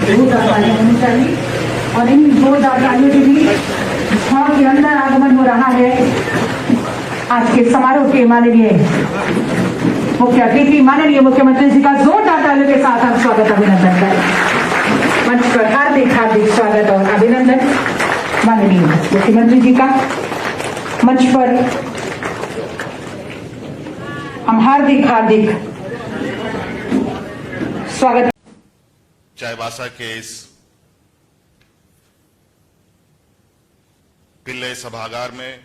जोरदार ताली होनी चाहिए। और इन जोरदार तालियों के बीच हॉल के अंदर आगमन हो रहा है आज के समारोह के माननीय मुख्य अतिथि माननीय मुख्यमंत्री जी का जोरदार तालियों के साथ हम स्वागत अभिनंदन करें। मंच पर हार्दिक हार्दिक स्वागत और अभिनंदन माननीय मुख्यमंत्री जी का। मंच पर हम हार्दिक हार्दिक स्वागत। चाईबासा के इस पिल्ले सभागार में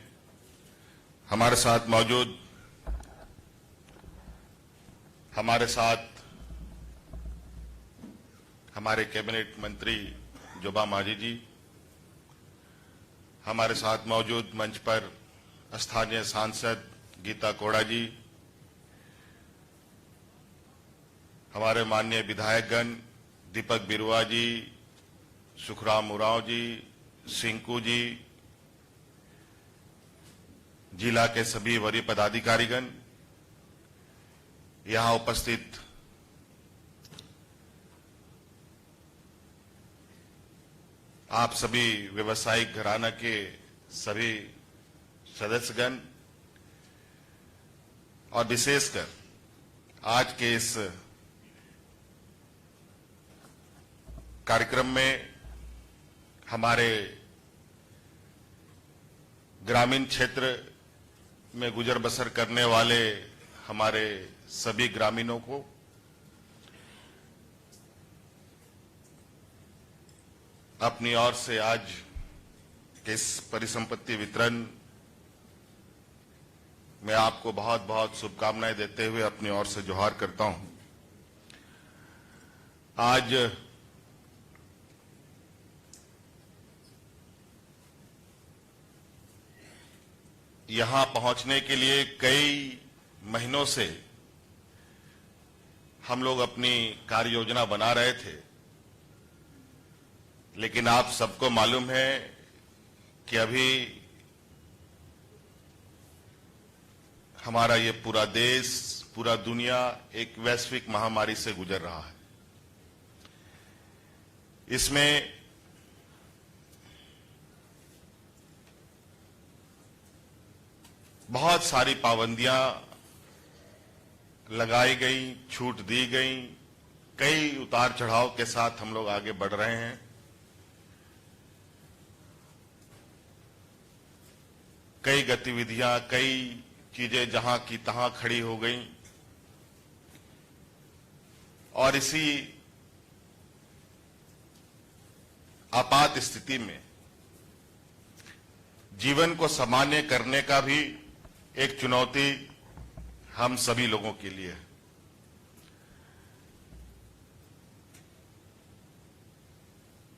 हमारे साथ मौजूद हमारे कैबिनेट मंत्री जोबा मांझी जी, हमारे साथ मौजूद मंच पर स्थानीय सांसद गीता कोड़ा जी, हमारे माननीय विधायकगण दीपक बिरुआ जी, सुखराम उरांव जी, सिंकू जी, जिला के सभी वरीय पदाधिकारीगण, यहां उपस्थित आप सभी व्यवसायिक घराना के सभी सदस्यगण और विशेषकर आज के इस कार्यक्रम में हमारे ग्रामीण क्षेत्र में गुजर बसर करने वाले हमारे सभी ग्रामीणों को अपनी ओर से आज के इस परिसंपत्ति वितरण में आपको बहुत बहुत शुभकामनाएं देते हुए अपनी ओर से जोहार करता हूं। आज यहां पहुंचने के लिए कई महीनों से हम लोग अपनी कार्य योजना बना रहे थे, लेकिन आप सबको मालूम है कि अभी हमारा ये पूरा देश, पूरा दुनिया एक वैश्विक महामारी से गुजर रहा है। इसमें बहुत सारी पाबंदियां लगाई गई, छूट दी गई, कई उतार चढ़ाव के साथ हम लोग आगे बढ़ रहे हैं। कई गतिविधियां, कई चीजें जहां की तहां खड़ी हो गई और इसी आपात स्थिति में जीवन को सामान्य करने का भी एक चुनौती हम सभी लोगों के लिए है।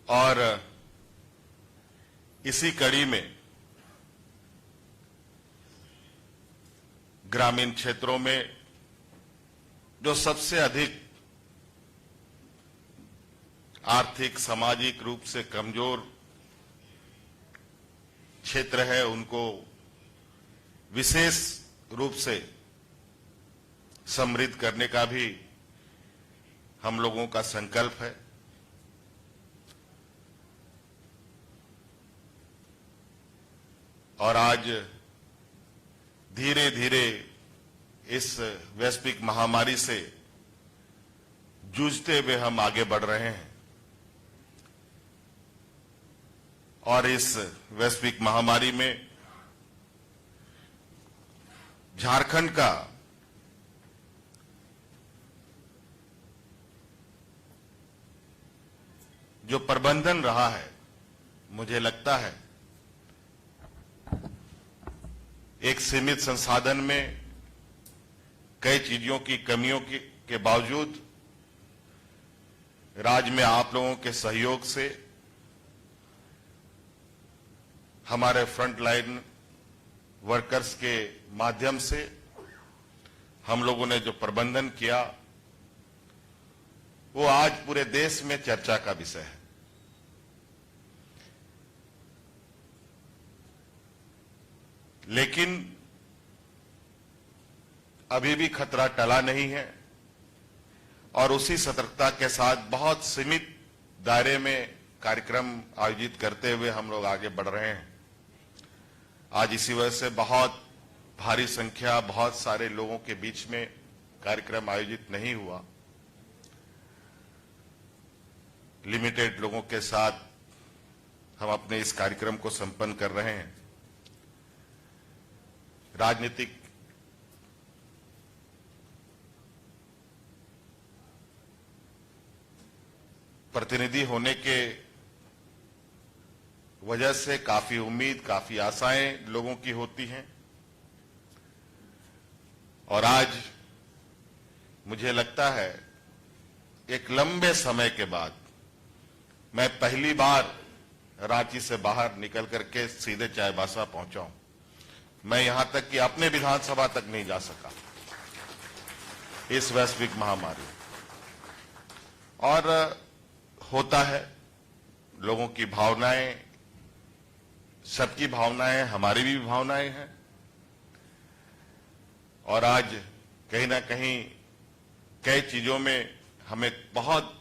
और इसी कड़ी में ग्रामीण क्षेत्रों में जो सबसे अधिक आर्थिक सामाजिक रूप से कमजोर क्षेत्र है, उनको विशेष रूप से समृद्ध करने का भी हम लोगों का संकल्प है। और आज धीरे धीरे इस वैश्विक महामारी से जूझते हुए हम आगे बढ़ रहे हैं और इस वैश्विक महामारी में झारखंड का जो प्रबंधन रहा है, मुझे लगता है एक सीमित संसाधन में कई चीजों की कमियों के बावजूद राज्य में आप लोगों के सहयोग से, हमारे फ्रंट लाइन वर्कर्स के माध्यम से हम लोगों ने जो प्रबंधन किया वो आज पूरे देश में चर्चा का विषय है। लेकिन अभी भी खतरा टला नहीं है और उसी सतर्कता के साथ बहुत सीमित दायरे में कार्यक्रम आयोजित करते हुए हम लोग आगे बढ़ रहे हैं। आज इसी वजह से बहुत भारी संख्या, बहुत सारे लोगों के बीच में कार्यक्रम आयोजित नहीं हुआ। लिमिटेड लोगों के साथ हम अपने इस कार्यक्रम को संपन्न कर रहे हैं। राजनीतिक प्रतिनिधि होने के वजह से काफी उम्मीद, काफी आशाएं लोगों की होती हैं और आज मुझे लगता है एक लंबे समय के बाद मैं पहली बार रांची से बाहर निकल करके सीधे चाईबासा पहुंचा हूं। मैं यहां तक कि अपने विधानसभा तक नहीं जा सका इस वैश्विक महामारी। और होता है, लोगों की भावनाएं, सबकी भावनाएं, हमारी भी भावनाएं हैं और आज कहीं ना कहीं कई चीजों में हमें बहुत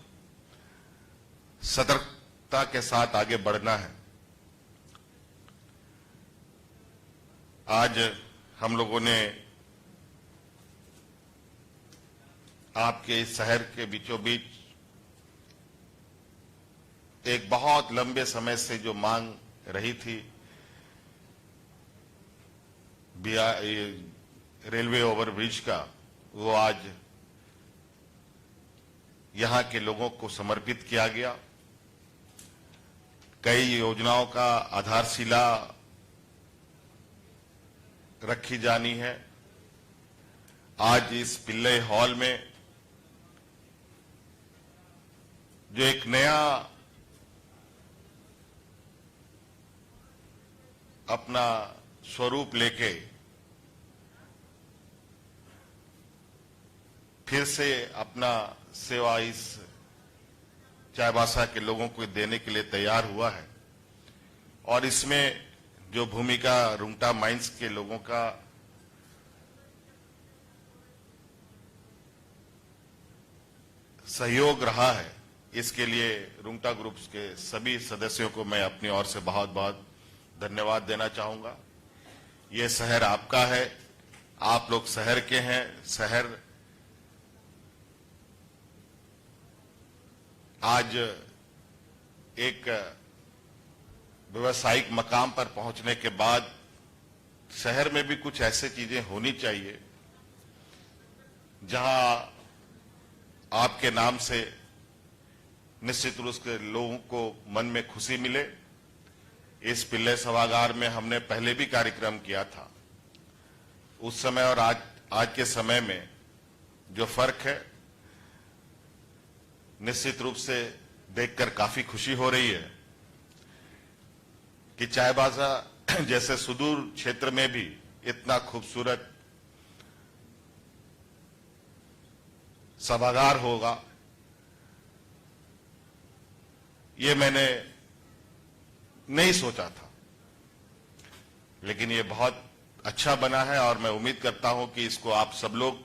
सतर्कता के साथ आगे बढ़ना है। आज हम लोगों ने आपके इस शहर के बीचों बीच एक बहुत लंबे समय से जो मांग रही थी, रेलवे ओवरब्रिज का, वो आज यहां के लोगों को समर्पित किया गया। कई योजनाओं का आधारशिला रखी जानी है। आज इस पिल्लई हॉल में जो एक नया अपना स्वरूप लेके फिर से अपना सेवा इस चाईबासा के लोगों को देने के लिए तैयार हुआ है और इसमें जो भूमिका रुंगटा माइंस के लोगों का सहयोग रहा है, इसके लिए रुंगटा ग्रुप्स के सभी सदस्यों को मैं अपनी ओर से बहुत बहुत धन्यवाद देना चाहूंगा। ये शहर आपका है, आप लोग शहर के हैं। शहर आज एक व्यवसायिक मकाम पर पहुंचने के बाद शहर में भी कुछ ऐसी चीजें होनी चाहिए जहां आपके नाम से निश्चित रूप से लोगों को मन में खुशी मिले। इस पिल्लई सभागार में हमने पहले भी कार्यक्रम किया था। उस समय और आज के समय में जो फर्क है, निश्चित रूप से देखकर काफी खुशी हो रही है कि चाईबासा जैसे सुदूर क्षेत्र में भी इतना खूबसूरत सभागार होगा, ये मैंने नहीं सोचा था। लेकिन ये बहुत अच्छा बना है और मैं उम्मीद करता हूं कि इसको आप सब लोग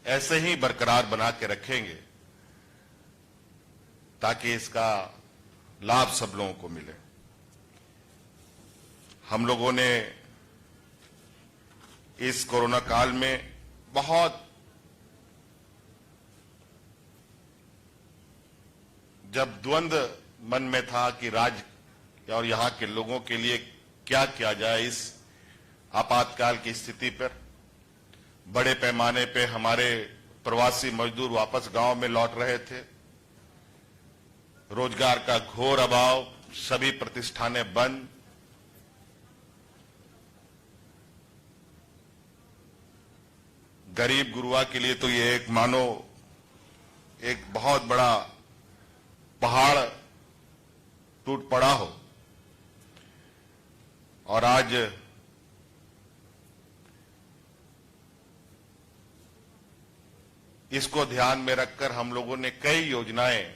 ऐसे ही बरकरार बना के रखेंगे ताकि इसका लाभ सब लोगों को मिले। हम लोगों ने इस कोरोना काल में बहुत, जब द्वंद्व मन में था कि राज्य और यहां के लोगों के लिए क्या किया जाए इस आपातकाल की स्थिति पर, बड़े पैमाने पे हमारे प्रवासी मजदूर वापस गांव में लौट रहे थे। रोजगार का घोर अभाव, सभी प्रतिष्ठानें बंद। गरीब गुरुआ के लिए तो ये एक मानो एक बहुत बड़ा पहाड़ टूट पड़ा हो। और आज इसको ध्यान में रखकर हम लोगों ने कई योजनाएं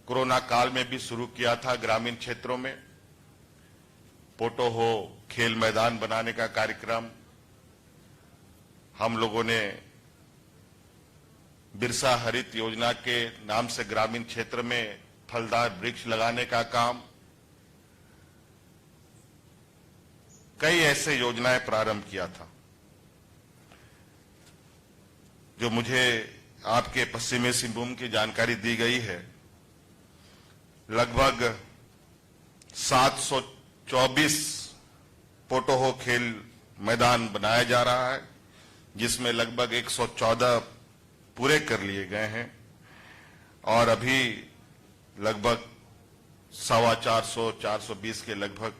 कोरोना काल में भी शुरू किया था। ग्रामीण क्षेत्रों में पोटो हो, खेल मैदान बनाने का कार्यक्रम हम लोगों ने बिरसा हरित योजना के नाम से ग्रामीण क्षेत्र में फलदार वृक्ष लगाने का काम, कई ऐसे योजनाएं प्रारंभ किया था। जो मुझे आपके पश्चिमी सिंहभूम की जानकारी दी गई है, लगभग 724 पोटोहो खेल मैदान बनाया जा रहा है, जिसमें लगभग 114 पूरे कर लिए गए हैं और अभी लगभग 420 के लगभग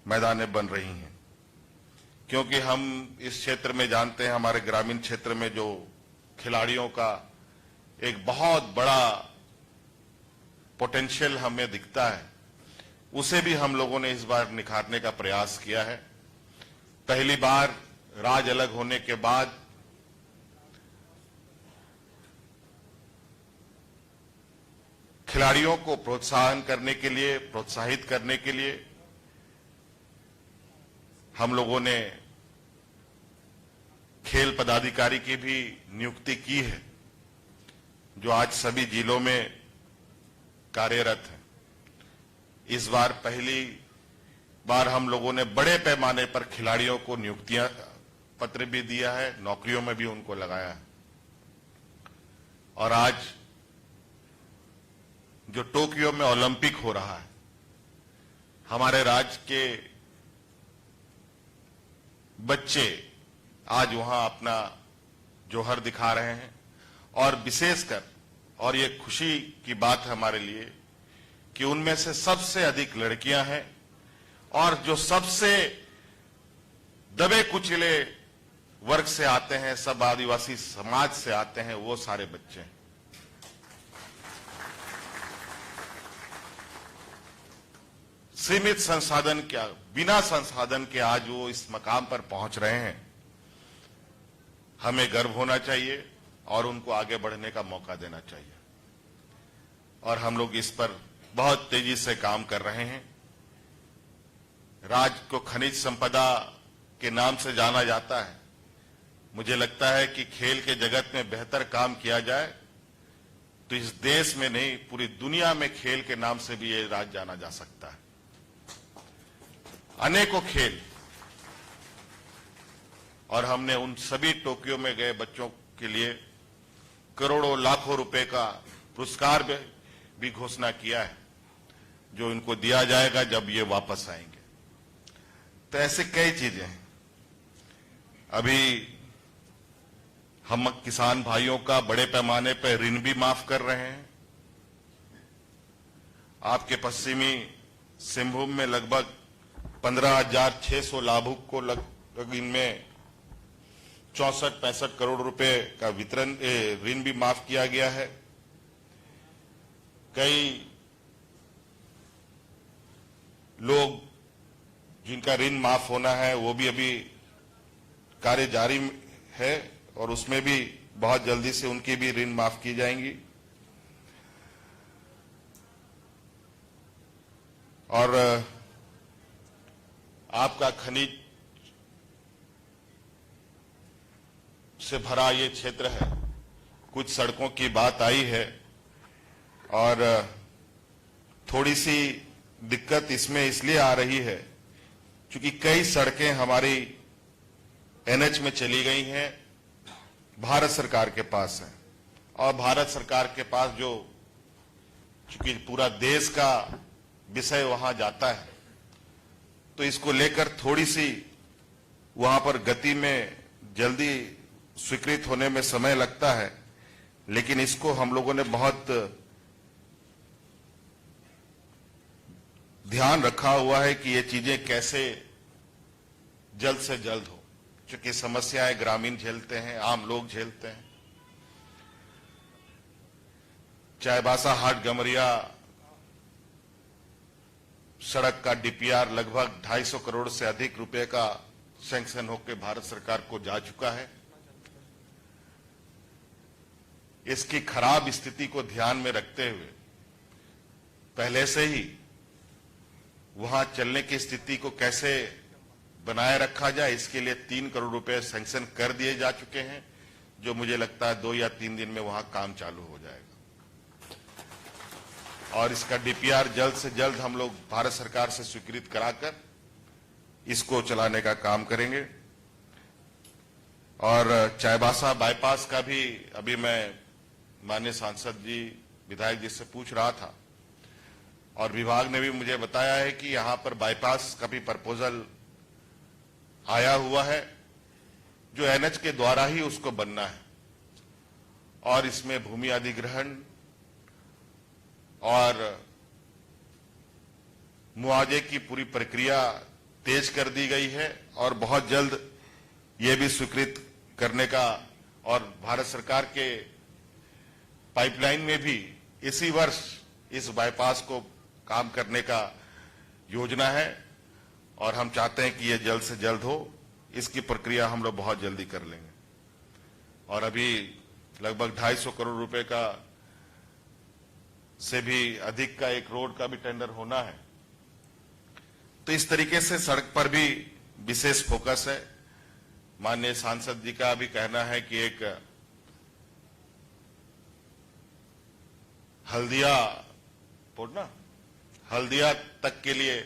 मैदानें बन रही हैं। क्योंकि हम इस क्षेत्र में जानते हैं, हमारे ग्रामीण क्षेत्र में जो खिलाड़ियों का एक बहुत बड़ा पोटेंशियल हमें दिखता है, उसे भी हम लोगों ने इस बार निखारने का प्रयास किया है। पहली बार राज्य अलग होने के बाद खिलाड़ियों को प्रोत्साहित करने के लिए हम लोगों ने खेल पदाधिकारी की भी नियुक्ति की है, जो आज सभी जिलों में कार्यरत है। इस बार पहली बार हम लोगों ने बड़े पैमाने पर खिलाड़ियों को नियुक्तियां पत्र भी दिया है, नौकरियों में भी उनको लगाया है। और आज जो टोक्यो में ओलंपिक हो रहा है, हमारे राज्य के बच्चे आज वहां अपना जौहर दिखा रहे हैं। और विशेषकर, और ये खुशी की बात है हमारे लिए, कि उनमें से सबसे अधिक लड़कियां हैं और जो सबसे दबे कुचले वर्ग से आते हैं, सब आदिवासी समाज से आते हैं, वो सारे बच्चे हैं। सीमित संसाधन क्या, बिना संसाधन के आज वो इस मकाम पर पहुंच रहे हैं। हमें गर्व होना चाहिए और उनको आगे बढ़ने का मौका देना चाहिए। और हम लोग इस पर बहुत तेजी से काम कर रहे हैं। राज्य को खनिज संपदा के नाम से जाना जाता है। मुझे लगता है कि खेल के जगत में बेहतर काम किया जाए तो इस देश में नहीं, पूरी दुनिया में खेल के नाम से भी ये राज्य जाना जा सकता है। अनेकों खेल, और हमने उन सभी टोक्यो में गए बच्चों के लिए करोड़ों लाखों रुपए का पुरस्कार भी घोषणा किया है, जो इनको दिया जाएगा जब ये वापस आएंगे। तो ऐसे कई चीजें हैं। अभी हम किसान भाइयों का बड़े पैमाने पर ऋण भी माफ कर रहे हैं। आपके पश्चिमी सिंहभूम में लगभग 15,600 लाभुक को लगभग इनमें 64-65 करोड़ रुपए का वितरण ऋण भी माफ किया गया है। कई लोग जिनका ऋण माफ होना है, वो भी अभी कार्य जारी है और उसमें भी बहुत जल्दी से उनकी भी ऋण माफ की जाएंगी। और आपका खनिज से भरा ये क्षेत्र है। कुछ सड़कों की बात आई है और थोड़ी सी दिक्कत इसमें इसलिए आ रही है क्योंकि कई सड़कें हमारी एनएच में चली गई हैं, भारत सरकार के पास है। और भारत सरकार के पास जो, चूंकि पूरा देश का विषय वहां जाता है, तो इसको लेकर थोड़ी सी वहां पर गति में जल्दी स्वीकृत होने में समय लगता है। लेकिन इसको हम लोगों ने बहुत ध्यान रखा हुआ है कि ये चीजें कैसे जल्द से जल्द हो, क्योंकि समस्याएं ग्रामीण झेलते हैं, आम लोग झेलते हैं। चाईबासा हाट गमरिया सड़क का डीपीआर लगभग 250 करोड़ से अधिक रुपए का सैंक्शन होकर भारत सरकार को जा चुका है। इसकी खराब स्थिति को ध्यान में रखते हुए पहले से ही वहां चलने की स्थिति को कैसे बनाए रखा जाए, इसके लिए 3 करोड़ रुपए सैंक्शन कर दिए जा चुके हैं, जो मुझे लगता है 2 या 3 दिन में वहां काम चालू हो जाएगा और इसका डीपीआर जल्द से जल्द हम लोग भारत सरकार से स्वीकृत कराकर इसको चलाने का काम करेंगे। और चाईबासा बाईपास का भी अभी मैं माननीय सांसद जी, विधायक जी से पूछ रहा था और विभाग ने भी मुझे बताया है कि यहां पर बाईपास का भी प्रपोजल आया हुआ है जो एनएच के द्वारा ही उसको बनना है और इसमें भूमि अधिग्रहण और मुआवजे की पूरी प्रक्रिया तेज कर दी गई है और बहुत जल्द ये भी स्वीकृत करने का और भारत सरकार के पाइपलाइन में भी इसी वर्ष इस बाईपास को काम करने का योजना है और हम चाहते हैं कि ये जल्द से जल्द हो। इसकी प्रक्रिया हम लोग बहुत जल्दी कर लेंगे और अभी लगभग 250 करोड़ रुपए का से भी अधिक का एक रोड का भी टेंडर होना है। तो इस तरीके से सड़क पर भी विशेष फोकस है। माननीय सांसद जी का भी कहना है कि एक हल्दिया तक के लिए,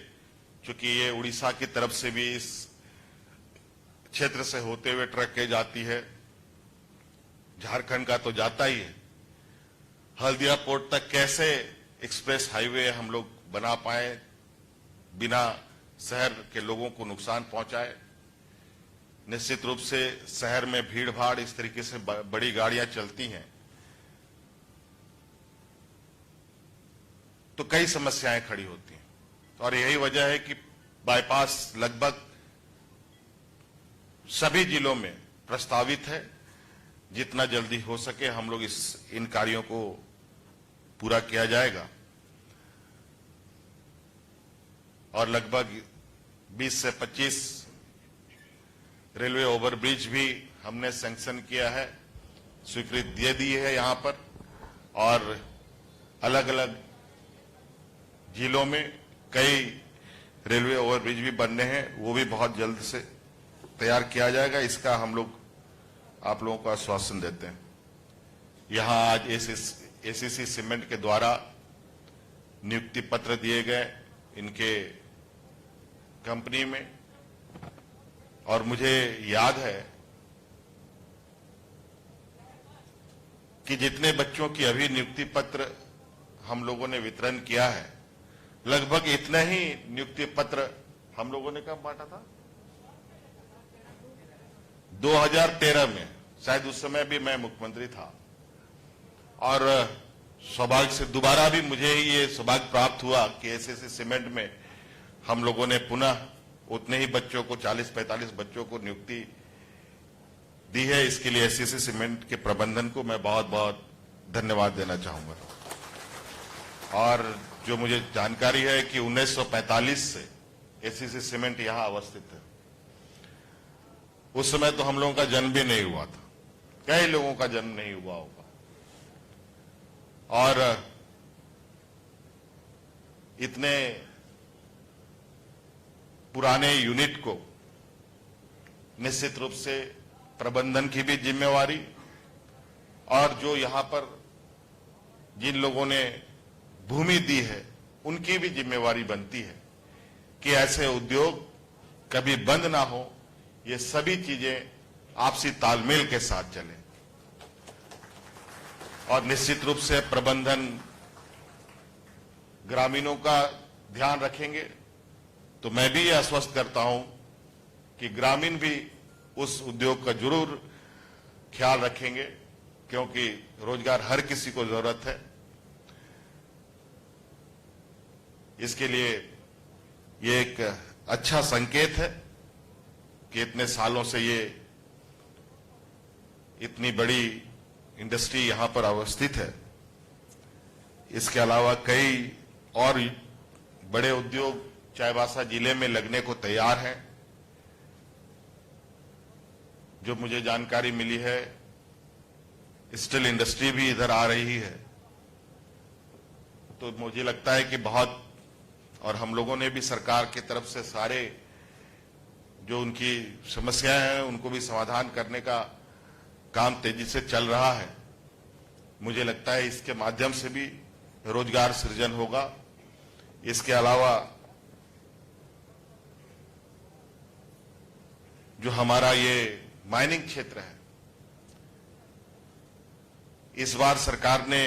चूंकि ये उड़ीसा की तरफ से भी इस क्षेत्र से होते हुए ट्रकें जाती है, झारखंड का तो जाता ही है, हल्दिया पोर्ट तक कैसे एक्सप्रेस हाईवे हम लोग बना पाए बिना शहर के लोगों को नुकसान पहुंचाए। निश्चित रूप से शहर में भीड़ भाड़ इस तरीके से बड़ी गाड़ियां चलती हैं तो कई समस्याएं खड़ी होती हैं और यही वजह है कि बाईपास लगभग सभी जिलों में प्रस्तावित है। जितना जल्दी हो सके हम लोग इन कार्यों को पूरा किया जाएगा और लगभग 20 से 25 रेलवे ओवरब्रिज भी हमने सैंक्शन किया है, स्वीकृति दे दी है यहां पर और अलग अलग जिलों में कई रेलवे ओवरब्रिज भी बनने हैं, वो भी बहुत जल्द से तैयार किया जाएगा। इसका हम लोग आप लोगों को आश्वासन देते हैं। यहां आज एसीसी सीमेंट के द्वारा नियुक्ति पत्र दिए गए इनके कंपनी में और मुझे याद है कि जितने बच्चों की अभी नियुक्ति पत्र हम लोगों ने वितरण किया है, लगभग इतना ही नियुक्ति पत्र हम लोगों ने कब बांटा था? 2013 में, शायद उस समय भी मैं मुख्यमंत्री था और सौभाग्य से दोबारा भी मुझे ही ये सौभाग्य प्राप्त हुआ कि एसीसी सीमेंट में हम लोगों ने पुनः उतने ही बच्चों को 40-45 बच्चों को नियुक्ति दी है। इसके लिए एसीसी सीमेंट के प्रबंधन को मैं बहुत बहुत धन्यवाद देना चाहूंगा। और जो मुझे जानकारी है कि 1945 से एसीसी सीमेंट यहां अवस्थित है। उस समय तो हम लोगों का जन्म भी नहीं हुआ था, कई लोगों का जन्म नहीं हुआ होगा और इतने पुराने यूनिट को निश्चित रूप से प्रबंधन की भी जिम्मेवारी और जो यहां पर जिन लोगों ने भूमि दी है उनकी भी जिम्मेवारी बनती है कि ऐसे उद्योग कभी बंद ना हो, ये सभी चीजें आपसी तालमेल के साथ चलें और निश्चित रूप से प्रबंधन ग्रामीणों का ध्यान रखेंगे। तो मैं भी ये आश्वस्त करता हूं कि ग्रामीण भी उस उद्योग का जरूर ख्याल रखेंगे क्योंकि रोजगार हर किसी को जरूरत है। इसके लिए ये एक अच्छा संकेत है कि इतने सालों से ये इतनी बड़ी इंडस्ट्री यहां पर अवस्थित है। इसके अलावा कई और बड़े उद्योग चाईबासा जिले में लगने को तैयार हैं। जो मुझे जानकारी मिली है, स्टील इंडस्ट्री भी इधर आ रही है। तो मुझे लगता है कि बहुत, और हम लोगों ने भी सरकार की तरफ से सारे जो उनकी समस्याएं हैं उनको भी समाधान करने का काम तेजी से चल रहा है। मुझे लगता है इसके माध्यम से भी रोजगार सृजन होगा। इसके अलावा जो हमारा ये माइनिंग क्षेत्र है, इस बार सरकार ने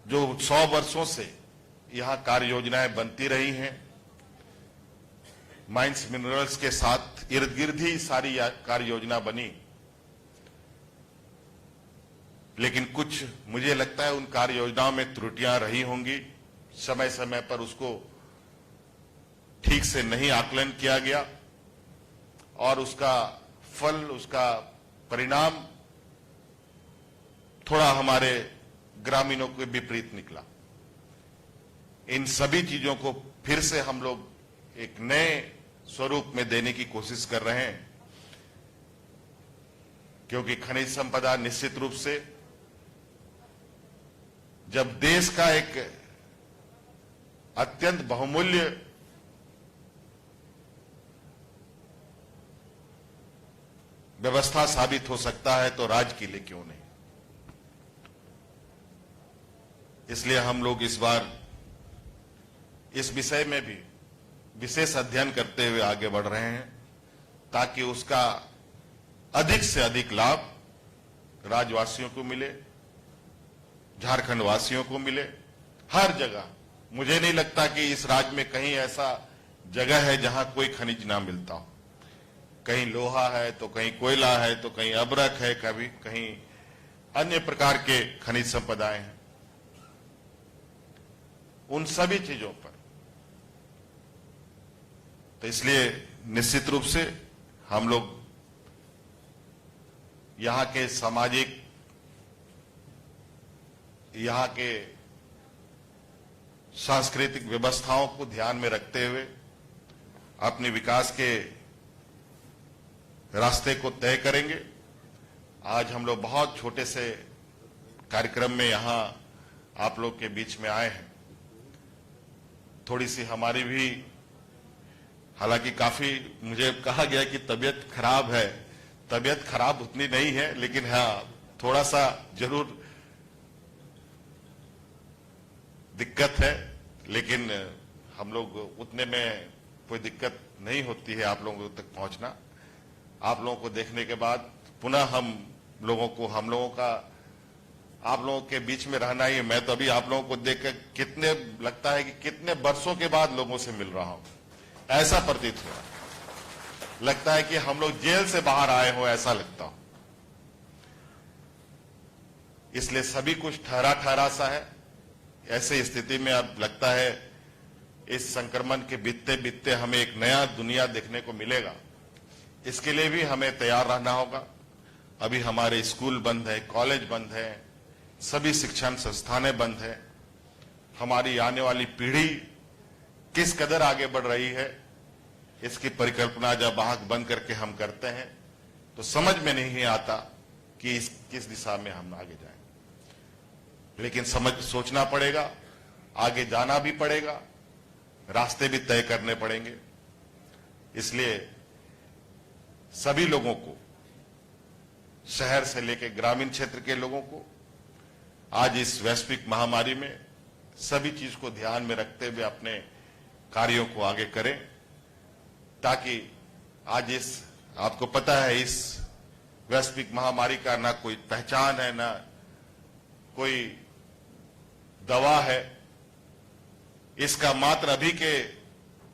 जो 100 वर्षों से यहां कार्य योजनाएं बनती रही हैं, माइंस मिनरल्स के साथ इर्द गिर्द ही सारी कार्य योजना बनी, लेकिन कुछ मुझे लगता है उन कार्य योजनाओं में त्रुटियां रही होंगी। समय समय पर उसको ठीक से नहीं आकलन किया गया और उसका फल, उसका परिणाम थोड़ा हमारे ग्रामीणों के विपरीत निकला। इन सभी चीजों को फिर से हम लोग एक नए स्वरूप में देने की कोशिश कर रहे हैं, क्योंकि खनिज संपदा निश्चित रूप से जब देश का एक अत्यंत बहुमूल्य व्यवस्था साबित हो सकता है तो राज्य के लिए क्यों नहीं। इसलिए हम लोग इस बार इस विषय में भी विशेष अध्ययन करते हुए आगे बढ़ रहे हैं, ताकि उसका अधिक से अधिक लाभ राज्यवासियों को मिले, झारखंड वासियों को मिले, हर जगह। मुझे नहीं लगता कि इस राज्य में कहीं ऐसा जगह है जहां कोई खनिज ना मिलता हो। कहीं लोहा है तो कहीं कोयला है तो कहीं अबरक है, कभी कहीं अन्य प्रकार के खनिज संपदाएं हैं। उन सभी चीजों पर तो इसलिए निश्चित रूप से हम लोग यहां के सामाजिक, यहां के सांस्कृतिक व्यवस्थाओं को ध्यान में रखते हुए अपने विकास के रास्ते को तय करेंगे। आज हम लोग बहुत छोटे से कार्यक्रम में यहां आप लोग के बीच में आए हैं। थोड़ी सी हमारी भी, हालांकि काफी मुझे कहा गया कि तबीयत खराब है, तबीयत खराब उतनी नहीं है, लेकिन हाँ थोड़ा सा जरूर दिक्कत है, लेकिन हम लोग उतने में कोई दिक्कत नहीं होती है आप लोगों तक पहुंचना। आप लोगों को देखने के बाद पुनः हम लोगों का आप लोगों के बीच में रहना ही। मैं तो अभी आप लोगों को देख कर कितने लगता है कि कितने वर्षों के बाद लोगों से मिल रहा हूं, ऐसा प्रतीत हुआ। लगता है कि हम लोग जेल से बाहर आए हो, ऐसा लगता हो। इसलिए सभी कुछ ठहरा ठहरा सा है। ऐसे स्थिति में अब लगता है इस संक्रमण के बीतते बीतते हमें एक नया दुनिया देखने को मिलेगा। इसके लिए भी हमें तैयार रहना होगा। अभी हमारे स्कूल बंद है, कॉलेज बंद है, सभी शिक्षण संस्थानें बंद है। हमारी आने वाली पीढ़ी किस कदर आगे बढ़ रही है, इसकी परिकल्पना जब आंख बंद करके हम करते हैं तो समझ में नहीं आता कि किस दिशा में हम आगे जाएं। लेकिन सोचना पड़ेगा, आगे जाना भी पड़ेगा, रास्ते भी तय करने पड़ेंगे। इसलिए सभी लोगों को, शहर से लेकर ग्रामीण क्षेत्र के लोगों को, आज इस वैश्विक महामारी में सभी चीज को ध्यान में रखते हुए अपने कार्यों को आगे करें, ताकि आज आपको पता है इस वैश्विक महामारी का ना कोई पहचान है, ना कोई दवा है। इसका मात्र अभी के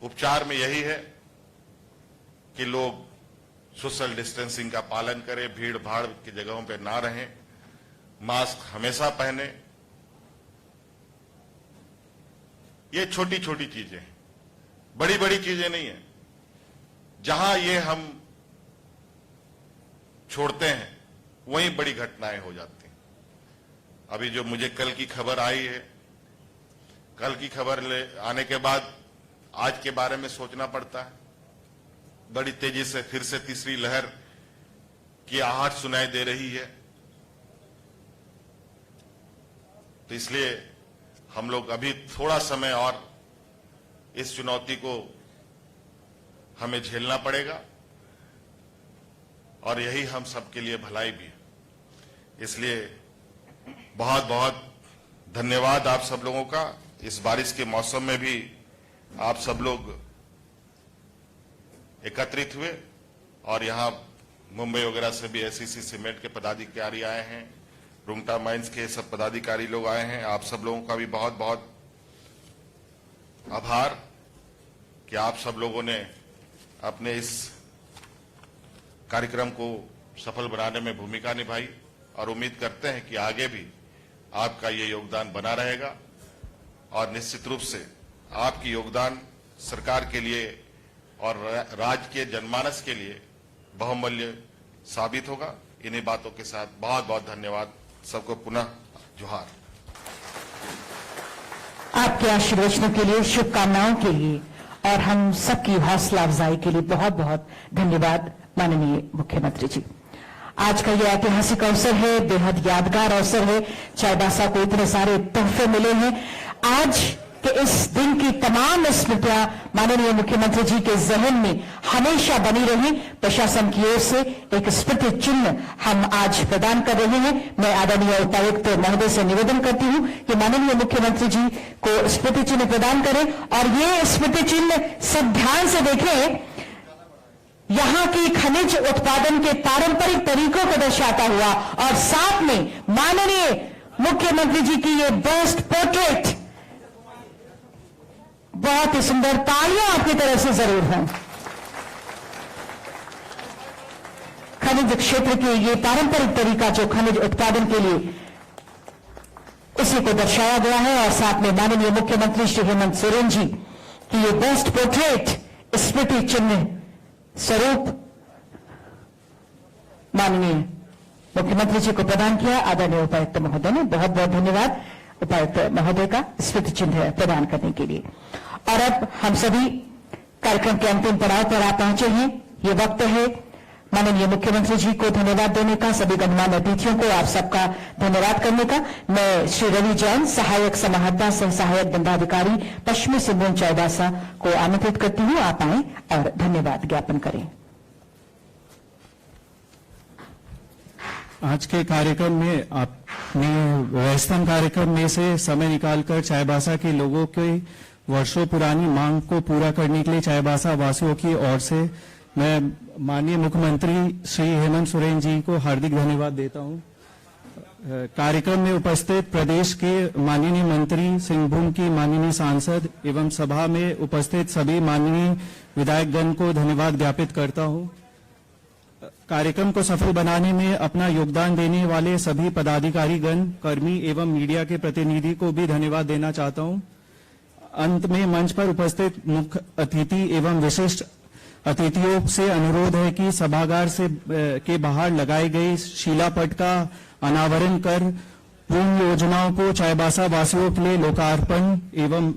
उपचार में यही है कि लोग सोशल डिस्टेंसिंग का पालन करें, भीड़ भाड़ की जगहों पर ना रहें, मास्क हमेशा पहने। ये छोटी छोटी चीजें हैं, बड़ी बड़ी चीजें नहीं है। जहां ये हम छोड़ते हैं वहीं बड़ी घटनाएं हो जाती हैं। अभी जो मुझे कल की खबर आई है, कल की खबर आने के बाद आज के बारे में सोचना पड़ता है। बड़ी तेजी से फिर से तीसरी लहर की आहट सुनाई दे रही है। तो इसलिए हम लोग अभी थोड़ा समय और इस चुनौती को हमें झेलना पड़ेगा और यही हम सबके लिए भलाई भी है। इसलिए बहुत बहुत धन्यवाद आप सब लोगों का। इस बारिश के मौसम में भी आप सब लोग एकत्रित हुए और यहां मुंबई वगैरह से भी एसीसी सीमेंट के पदाधिकारी आए हैं, रुंगटा माइंस के सब पदाधिकारी लोग आए हैं। आप सब लोगों का भी बहुत बहुत आभार कि आप सब लोगों ने अपने इस कार्यक्रम को सफल बनाने में भूमिका निभाई और उम्मीद करते हैं कि आगे भी आपका ये योगदान बना रहेगा और निश्चित रूप से आपकी योगदान सरकार के लिए और राज्य के जनमानस के लिए बहुमूल्य साबित होगा। इन्हीं बातों के साथ बहुत बहुत धन्यवाद सबको, पुनः जोहार। आपके आशीर्वचनों के लिए, शुभकामनाओं के लिए और हम सबकी हौसला अफजाई के लिए बहुत बहुत धन्यवाद माननीय मुख्यमंत्री जी। आज का यह ऐतिहासिक अवसर है, बेहद यादगार अवसर है। चाईबासा को इतने सारे तोहफे मिले हैं। आज के इस दिन की तमाम स्मृतियां माननीय मुख्यमंत्री जी के जहन में हमेशा बनी रही। प्रशासन की ओर से एक स्मृति चिन्ह हम आज प्रदान कर रहे हैं। मैं आदरणीय उपायुक्त महोदय से निवेदन करती हूं कि माननीय मुख्यमंत्री जी को स्मृति चिन्ह प्रदान करें और ये स्मृति चिन्ह सब ध्यान से देखें। यहां की खनिज उत्पादन के पारंपरिक तरीकों को दर्शाता हुआ और साथ में माननीय मुख्यमंत्री जी की ये बेस्ट पोर्ट्रेट, बहुत ही सुंदर। तालियां आपकी तरफ से जरूर हों। खनिज क्षेत्र के ये पारंपरिक तरीका जो खनिज उत्पादन के लिए उसी को दर्शाया गया है और साथ में माननीय मुख्यमंत्री श्री हेमंत सोरेन जी की ये बेस्ट पोर्ट्रेट स्मृति चिन्ह स्वरूप माननीय मुख्यमंत्री जी को प्रदान किया। आदरणीय उपायुक्त महोदय ने बहुत बहुत धन्यवाद उपायुक्त महोदय का स्मृति चिन्ह प्रदान करने के लिए। और अब हम सभी कार्यक्रम के अंतिम पड़ाव पर आ पहुंचे हैं। ये वक्त है माननीय मुख्यमंत्री जी को धन्यवाद देने का, सभी गणमान्य अतिथियों को आप सबका धन्यवाद करने का। मैं श्री रवि जैन, सहायक समाहर्ता सह सहायक दंडाधिकारी पश्चिमी सिंहभूम चाईबासा को आमंत्रित करती हूं। आप आए और धन्यवाद ज्ञापन करें। आज के कार्यक्रम में आपने व्यस्तम कार्यक्रम में से समय निकालकर चाईबासा के लोगों की वर्षों पुरानी मांग को पूरा करने के लिए चाईबासा वासियों की ओर से मैं माननीय मुख्यमंत्री श्री हेमंत सोरेन जी को हार्दिक धन्यवाद देता हूं। कार्यक्रम में उपस्थित प्रदेश के माननीय मंत्री, सिंहभूम की माननीय सांसद एवं सभा में उपस्थित सभी माननीय विधायकगण को धन्यवाद ज्ञापित करता हूं। कार्यक्रम को सफल बनाने में अपना योगदान देने वाले सभी पदाधिकारीगण, कर्मी एवं मीडिया के प्रतिनिधि को भी धन्यवाद देना चाहता हूं। अंत में मंच पर उपस्थित मुख्य अतिथि एवं विशिष्ट अतिथियों से अनुरोध है कि सभागार से के बाहर लगाई गई शिलापट का अनावरण कर पूर्ण योजनाओं को चाईबासा वासियों के लिए लोकार्पण एवं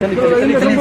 Gracias.